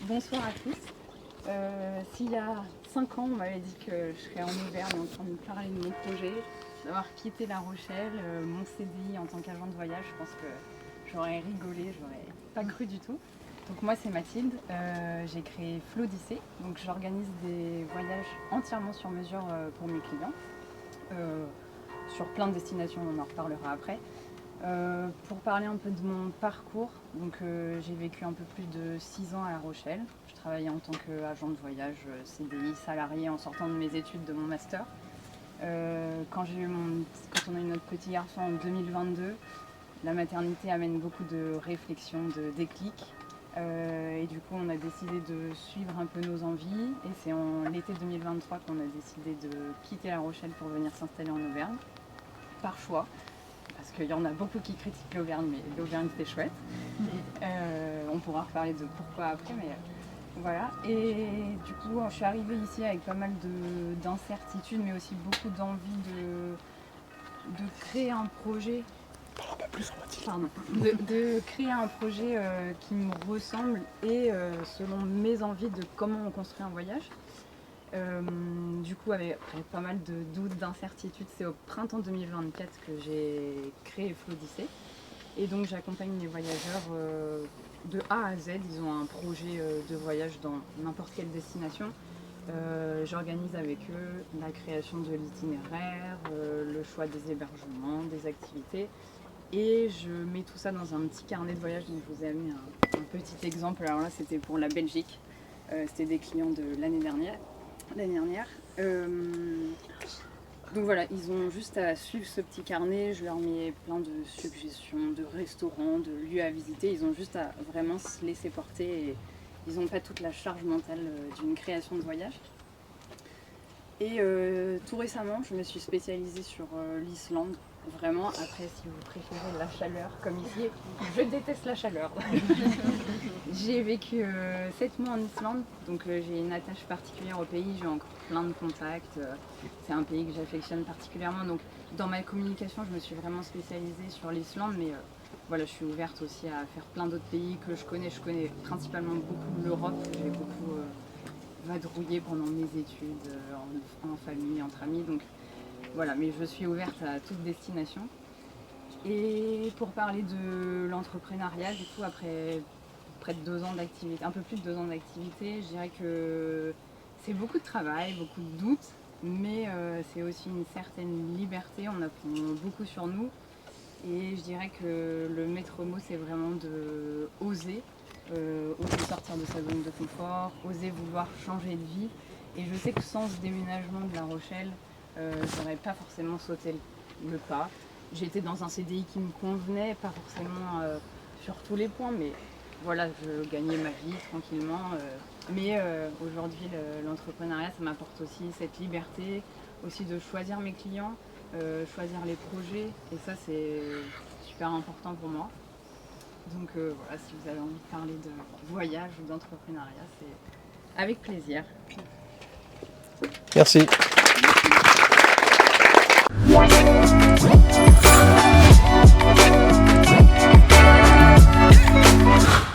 Bonsoir à tous. S'il y a 5 ans, on m'avait dit que je serais en Auvergne en train de me parler de mon projet, d'avoir quitté La Rochelle, mon CDI en tant qu'agent de voyage, je pense que j'aurais rigolé, j'aurais pas cru du tout. Donc moi c'est Mathilde, j'ai créé Flodyssée, donc j'organise des voyages entièrement sur mesure pour mes clients, sur plein de destinations, on en reparlera après. Pour parler un peu de mon parcours, donc j'ai vécu un peu plus de 6 ans à La Rochelle. Je travaillais en tant qu'agent de voyage, CDI, salarié en sortant de mes études de mon master. Quand on a eu notre petit garçon en 2022, la maternité amène beaucoup de réflexions, de déclics. Et du coup, on a décidé de suivre un peu nos envies. Et c'est en l'été 2023 qu'on a décidé de quitter La Rochelle pour venir s'installer en Auvergne, par choix. Parce qu'il y en a beaucoup qui critiquent l'Auvergne, mais l'Auvergne c'était chouette. On pourra reparler de pourquoi après, mais voilà. Et du coup, je suis arrivée ici avec pas mal d'incertitudes, mais aussi beaucoup d'envie de créer un projet. De créer un projet qui me ressemble et selon mes envies de comment on construit un voyage. Du coup, après pas mal de doutes, d'incertitudes, c'est au printemps 2024 que j'ai créé Flodyssée. Et donc j'accompagne les voyageurs de A à Z. Ils ont un projet de voyage dans n'importe quelle destination. J'organise avec eux la création de l'itinéraire, le choix des hébergements, des activités. Et je mets tout ça dans un petit carnet de voyage. Donc je vous ai amené un petit exemple. Alors là, c'était pour la Belgique. C'était des clients de l'année dernière. Donc voilà, ils ont juste à suivre ce petit carnet, je leur mets plein de suggestions de restaurants, de lieux à visiter, ils ont juste à vraiment se laisser porter et ils n'ont pas toute la charge mentale d'une création de voyage. Et tout récemment, je me suis spécialisée sur l'Islande. Vraiment, après, si vous préférez la chaleur, comme ici, je déteste la chaleur. J'ai vécu 7 mois en Islande, donc j'ai une attache particulière au pays, j'ai encore plein de contacts. C'est un pays que j'affectionne particulièrement, donc dans ma communication, je me suis vraiment spécialisée sur l'Islande, mais voilà, je suis ouverte aussi à faire plein d'autres pays que je connais. Je connais principalement beaucoup l'Europe, j'ai beaucoup vadrouillé pendant mes études, en famille, entre amis, donc voilà, mais je suis ouverte à toute destination. Et pour parler de l'entrepreneuriat, du coup, après près de 2 ans d'activité, un peu plus de 2 ans d'activité, je dirais que c'est beaucoup de travail, beaucoup de doutes, mais c'est aussi une certaine liberté, on apprend beaucoup sur nous. Et je dirais que le maître mot, c'est vraiment de oser sortir de sa zone de confort, oser vouloir changer de vie. Et je sais que sans ce déménagement de La Rochelle, j'aurais pas forcément sauté le pas. J'étais dans un CDI qui me convenait, pas forcément sur tous les points, mais voilà, je gagnais ma vie tranquillement. Mais aujourd'hui, l'entrepreneuriat, ça m'apporte aussi cette liberté, aussi de choisir mes clients, choisir les projets, et ça, c'est super important pour moi. Donc voilà, si vous avez envie de parler de voyage ou d'entrepreneuriat, c'est avec plaisir. Merci.